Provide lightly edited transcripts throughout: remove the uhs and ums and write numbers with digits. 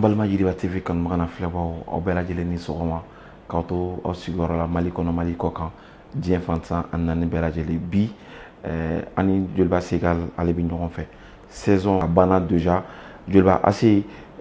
balima Yiriba TV kanubagana filɛbagaw aw bɛɛ lajɛlen ni sɔgɔma k'aw to aw sigiyɔrɔ la Mali kɔnɔ Mali kɔ kan diɲɛ fan tan ani naani bɛɛ lajɛlen bi ani Joliba Segal ale bɛ ɲɔgɔn fɛ saison a banna déjà Joliba AC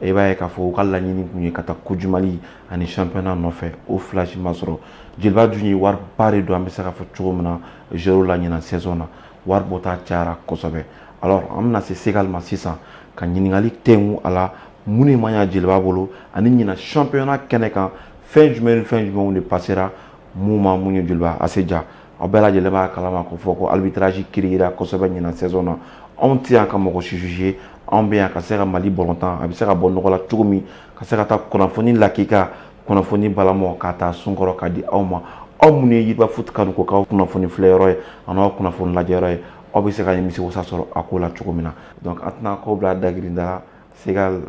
i b'a ye k'a fɔ u ka laɲini kun ye ka taa Coupe du Mali ani championnat nɔfɛ o fila si ma sɔrɔ Joliba dun ye wariba de don an bɛ se k'a fɔ cogo min na joueur la ɲinan saison na wari bɔta cayara kosɛbɛ alors an bɛna se Segal ma sisan ka ɲininkali tɛngu a la mun de man ɲa Joliba bolo ani ɲinan championnat kɛnɛ kan fɛn jumɛn ni fɛn jumɛnw de passera mun ma mun ye Joliba AC ja aw bɛɛ lajɛlen b'a kalama k'o fɔ ko arbitrage kirikira kosɛbɛ ɲinan saison na anw tɛ yan ka mɔgɔ si juger anw bɛ yan ka se ka Mali bɔlɔntan a bɛ se ka bɔ nɔgɔ la cogo min ka se ka taa kunnafoni lakika kunnafoni balamɔ ka taa sunkɔrɔ ka di aw ma aw minnu ye Yiriba foot kanu ko k'aw kunnafoni filɛyɔrɔ ye ani aw kunnafoni lajɛyɔrɔ ye aw bɛ se ka nimisi wasa sɔrɔ a ko la cogo min na donc a tɛna k'aw bila dagirinda la Segal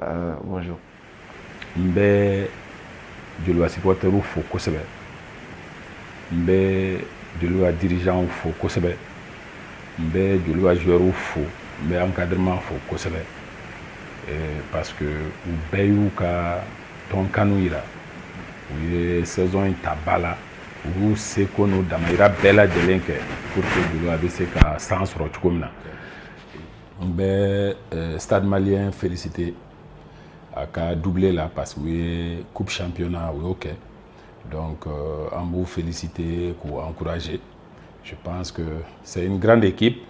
bonjour. N bɛ Joliba supporters fo kosɛbɛ n bɛ Joliba dirigeants fo kosɛbɛ n bɛ Joliba joueurs fo n bɛ encadrement fo kosɛbɛ parce que u bɛɛ y'u ka tɔnkanu yira u ye saison in ta ba la u y'u seko n'u damayira bɛɛ lajɛlen kɛ pour que Joliba bɛ se ka san sɔrɔ cogo min na n bɛ Stade Malien féliciter a ka doublé là parce que u ye coupe championnat u y'o kɛ donc an b'u féliciter k'u encourager je pense que c'est une grande équipe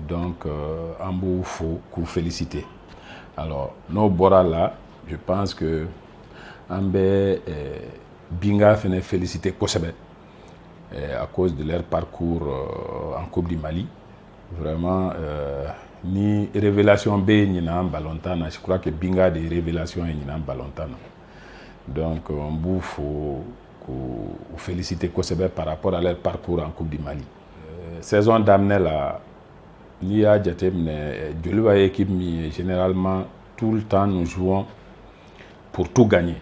donc an b'u fo k'u féliciter alors n'o bɔra là je pense que an bɛ Binga fɛnɛ féliciter kosɛbɛ à cause de leur parcours en Coupe du Mali vraiment ni révélation bɛ ɲinan ballontan na je crois que Binga de révélation ye ɲinan ballontan na donc on b'u fo k'u féliciter kosɛbɛ par rapport à leur parcours en Coupe du Mali saison daminɛ la n'i y'a jateminɛ Joliba ye équipe min ye généralement tout le temps nous jouons pour tout gagner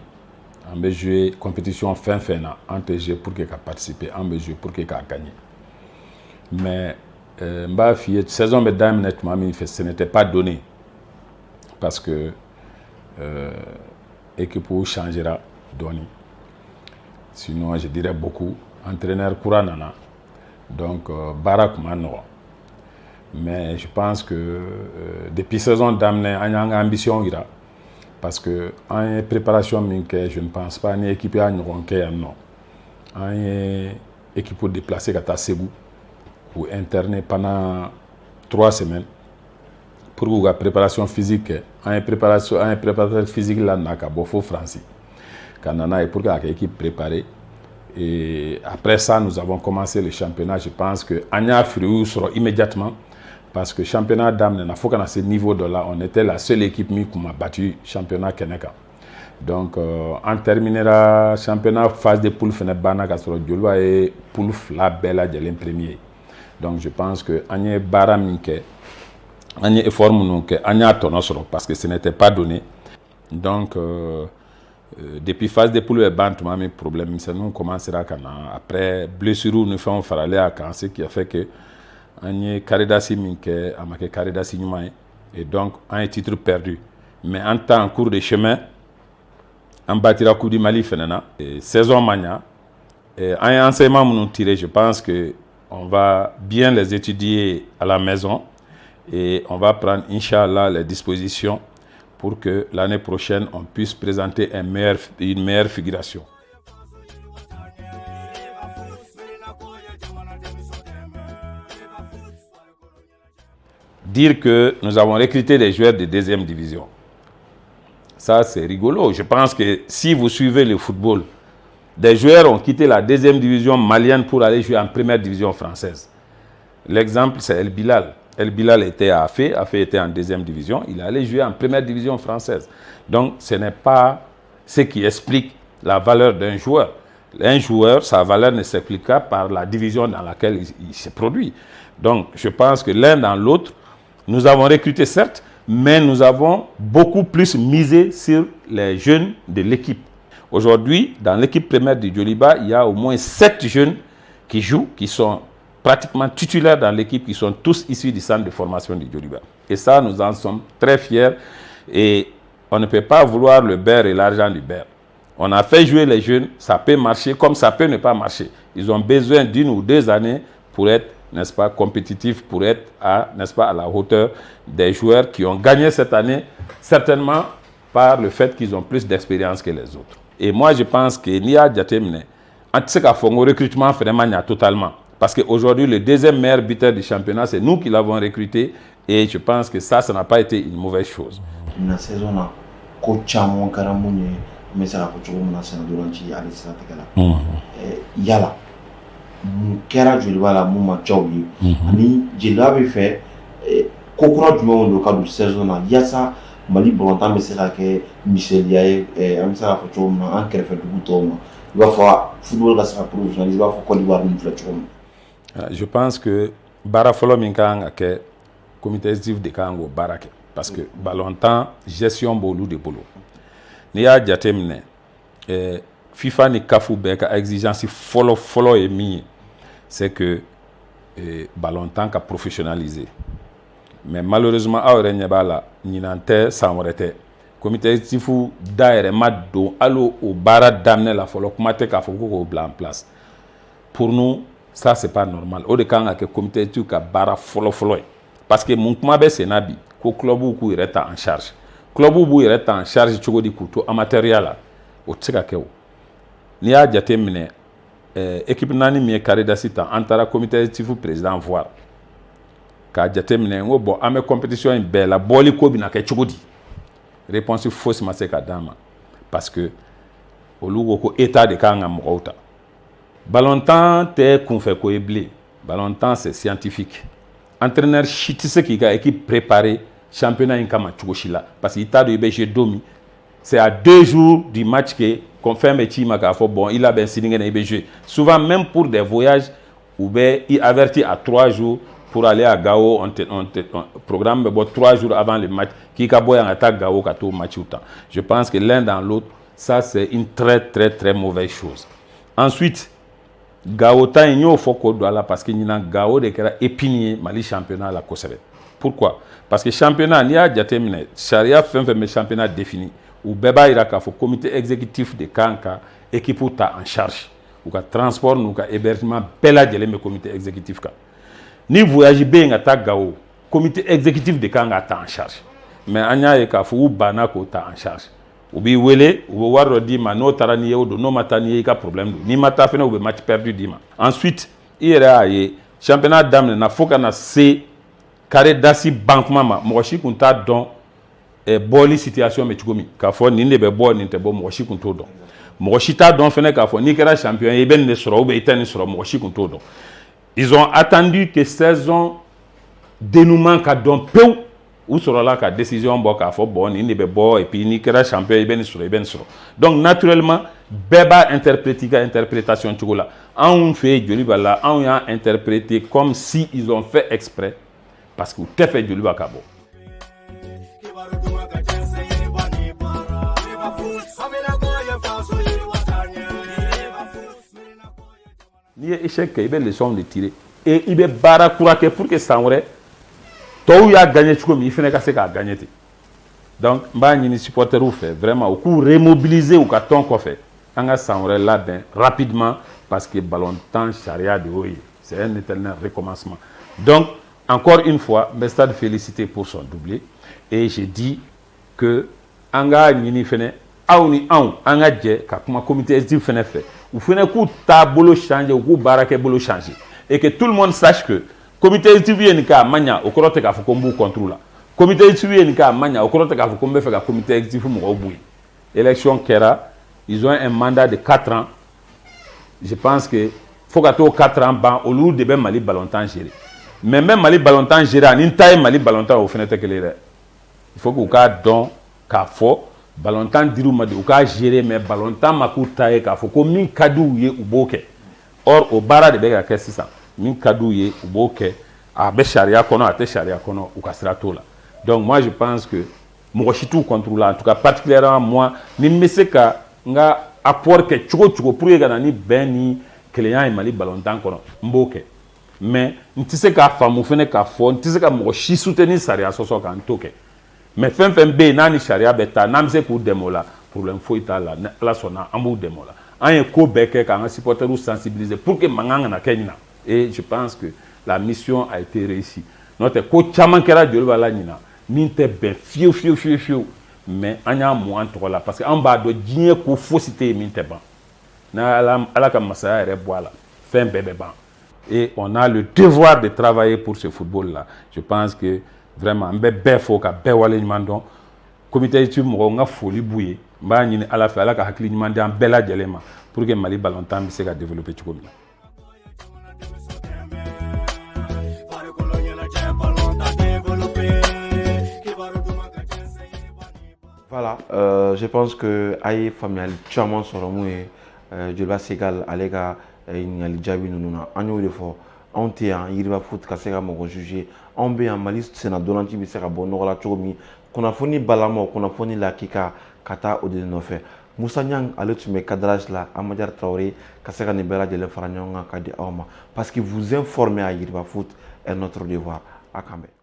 an bɛ jouer compétition fɛn fɛn na an tɛ jouer pour que ka participer an bɛ jouer pour que ka gagner mais n b'a f'i ye saison bɛ daminɛ tuma min fɛ ce n'était pas donné parce que équipe changera dɔɔni sinon je dirais beaucoup entraîneur kura nana donc baara tun ma nɔgɔn mais je pense que depuis saison daminɛ an y'an ka ambition yira parce que an ye préparation min kɛ je ne pense pas ni équipe y'a ɲɔgɔn kɛ yan nɔ an ye équipe déplacé ka taa Ségou ou interné pendant 3 semaines pour k'u ka préparation physique kɛ an ye préparateur physique la na ka bɔ fo France ka na n'a ye pour que a kɛ équipe préparée et après ça nous avons commencé le championnat je pense que an y'a fruits sɔrɔ immédiatement parce que championnat daminɛna fo kana se niveau dɔ la on était la seule équipe min kun ma battu championnat kɛnɛ kan donc an terminera championnat phase de poule fɛnɛ banna ka sɔrɔ Joliba ye poule 2 bɛɛ lajɛlen premier donc je pense que an ye baara min kɛ an ye effort minnu kɛ an y'a tɔnɔ sɔrɔ parce que ce n'était pas donné donc depuis phase de poule bɛ ban tuma min problème misɛnninw commencera ka na après blessure ni fɛnw faralen a kan ce qui a fait que an ye karidasi min kɛ a ma kɛ karidasi ɲuman ye et donc an ye titre perdu mais en temps en cours de chemin an batira Coupe du Mali fɛnɛ na saison ma ɲa an ye enseignement minnu tiré je pense que on va bien les étudier à la maison et on va prendre Inch'Allah les dispositions pour que l'année prochaine on puisse présenter une meilleure figuration. Dire que nous avons recruté des joueurs de deuxième division, ça c'est rigolo. Je pense que si vous suivez le football, des joueurs ont quitté la deuxième division malienne pour aller jouer en première division française. L'exemple, c'est El Bilal. El Bilal était à Afé était en deuxième division, il allait jouer en première division française. Donc, ce n'est pas ce qui explique la valeur d'un joueur. Un joueur, sa valeur ne s'explique pas par la division dans laquelle il se produit. Donc, je pense que l'un dans l'autre, nous avons recruté certes, mais nous avons beaucoup plus misé sur les jeunes de l'équipe. Aujourd'hui, dans l'équipe première de Joliba, il y a au moins 7 jeunes qui jouent, qui sont pratiquement titulaires dans l'équipe, qui sont tous issus du centre de formation de Joliba. Et ça, nous en sommes très fiers. Et on ne peut pas vouloir le beurre et l'argent du beurre. On a fait jouer les jeunes, ça peut marcher comme ça peut ne pas marcher. Ils ont besoin d'1 ou 2 années pour être, n'est-ce pas, compétitifs, pour être n'est-ce pas, à la hauteur des joueurs qui ont gagné cette année, certainement par le fait qu'ils ont plus d'expérience que les autres. Et moi, je pense que Nia Diatemne, en tout cas, il recrutement vraiment totalement. Parce qu'aujourd'hui, le deuxième meilleur buteur du championnat, c'est nous qui l'avons recruté. Et je pense que ça n'a pas été une mauvaise chose. La saison, coachamo Karamouni, mais ça a fait une saison durant Alissa Tekala. Yala, Kera Julvala Mouma Chaoui, Ani Jilabi fait, Kokura du monde au cadre de saison, Yassa, Mali Bolontan, mais c'est là que Michel Yaé, Amsa Fachoma, un Kerfet du Bouton, il va falloir football la sera professionnel, il va falloir qu'on y voit une fletchom. Je pense que Barafolo Minkang a que comité exécutif de Kango Barake parce que longtemps gestion bolu de bolo. Ni a jatemne FIFA ni kafu beka exigence follow et mi c'est que longtemps qu'a professionnalisé. Mais malheureusement a orenya bala ni nante samorete comité exécutif daire maddo allo au bara damne la follow kumate ka foko ko en place. Pour nous ça c'est pas normal. Au de kanga que comité exécutif ka bara follow parce que mon kuma be senabi ko club ku ireta en charge club bu ireta en charge chogo di kuto amateur la o tsika kewo ni a jatemine équipe nani mi carré d'assistant antara comité exécutif président voir ka jatemine ngo bo ame compétition en bela boli ko bina ke chogo di réponse fausse maseka dama parce que olugo ko état de kanga mokota balontan te kun fe ko eblé balontan c'est scientifique. Entraîneur chitise qui a équipe préparée championnat in kama chugoshila parce qu'il t'a de BG domi c'est à 2 jours du match que confirme Chima ka fo bon il a ben signé na BG souvent même pour des voyages ou ben il avertit à 3 jours pour aller à Gao on programme bon 3 jours avant le match qui ka boy en attaque Gao ka tout match autant. Je pense que l'un dans l'autre ça c'est une très mauvaise chose. Ensuite Gao ta inyo foko doala parce que nina Gao de kera épinier Mali championnat la kosere. Pourquoi? Parce que championnat ni a jatemine charia fait mais championnat défini ou beba iraka fo comité exécutif de Kanka équipe ta en charge ou ka transport ou ka hébergement bela djele me comité exécutif ka. Ni voyage ben ata Gao comité exécutif de Kanka ta en charge. Mais anya e ka fo bana ko ta en charge. Ubi wele ou waro di ma no tarani do no matani ka problème ni mata fena ou match perdu dima. Ensuite ira ye championnat d'âme na foka na C carré d'assi banque mama mochi kunta don boli situation me chugomi ka fo ni ne be bo ni te bo mochi kunto don mochi ta don fena ka fo ni kera champion e ben ne soro ou be itani soro mochi kunto don. Ils ont attendu que saison dénouement ka don peu ou sera là la décision boka fo bon ni be bo et puis ni kera champion ben sur. Donc naturellement beba interprétation tchogola on fait joli bala on a interprété comme si ils ont fait exprès parce que tout fait joli bakabo. Ni échec que ben leçon de tirer et il be bara couraque pour que ça aurait tout a gagné comme il fait que gagné. Donc ni supporter ou fait vraiment au coup remobiliser ou carton qu'on fait anga s'envoler là rapidement parce que ballon temps charia de oui c'est un éternel recommencement. Donc encore une fois mes stades félicité pour son doublé et j'ai dit que anga ni fene auni anga dje ka kuma comité exécutif fene fait ou fene coup tabolo changer ou coup barake bolo changer et que tout le monde sache que comité exécutif nika manya okorote ka fukombu contrôle comité exécutif nika manya okorote ka fukombe fait ka comité exécutif mo obui élection kera ils ont un mandat de 4 ans je pense que faut que 4 ans ban au lieu de ben Mali ballontan gérer mais même Mali ballontan gérer en taille Mali ballontan au fenêtre que les il faut que ka don ka fo ballontan diru madi ou ka gérer mais ballontan makuta e ka fo ko min kadu ye uboke or au bara de bega que 600 min kadouye ou boke a be charia kono a te charia kono ou kasrato là. Donc moi je pense que mochitou contrôle en tout cas particulièrement moi ni meseka nga apport que chugo pour yega ni beni client e Mali ballontan kono mboke mais ntise ka famu fene ka fo ntise ka mochi soutenir charia soso ka ntoke mais fɛn fɛn bɛ yen n'a ni sariya bɛ taa n'an bɛ se k'u dɛmɛ o la problème foyi t'a la ni Ala sɔnna an b'u dɛmɛ o la an ye ko bɛɛ kɛ k'an ka supporters sensibiliser pour que mankan kana kɛ ɲina et je pense que la mission a été réussie n'o tɛ ko caman kɛra joli b'a la ɲina min tɛ bɛn fiyewu fiyewu fiyewu fiyewu mais an y'a mun an tɔgɔ la parce que an b'a dɔn diɲɛ ko fosi tɛ yen min tɛ ban n'Ala ka masaya yɛrɛ bɔ a la fɛn bɛɛ bɛ ban et on a le devoir de travailler pour ce football là je pense que vraiment an bɛ bɛɛ fo ka bɛɛ waleɲuman dɔn comité étude mɔgɔw n ka foli b'u ye n b'a ɲini Ala fɛ Ala ka hakili ɲuman di an bɛɛ lajɛlen ma pour que Mali ballontan bɛ se ka développer cogo min na. Voilà, je pense que aye faamuyali caman sɔrɔ mun ye Joliba Segal ale ka ɲininkali jaabi ninnu na an y'o de fɔ anw tɛ yan Yiriba Foot ka se ka mɔgɔ juger anw bɛ yan Mali senna ndolanci bɛ se ka bɔ nɔgɔ la cogo min kunnafoni balamaw kunnafoni lakika ka taa o de nɔfɛ Musa Ɲang ale tun bɛ cadrage la Amadou Traoré ka se ka nin bɛɛ lajɛlen fara ɲɔgɔn kan ka di aw ma parce que vous informer à Yiriba Foot est notre devoir a kan bɛn.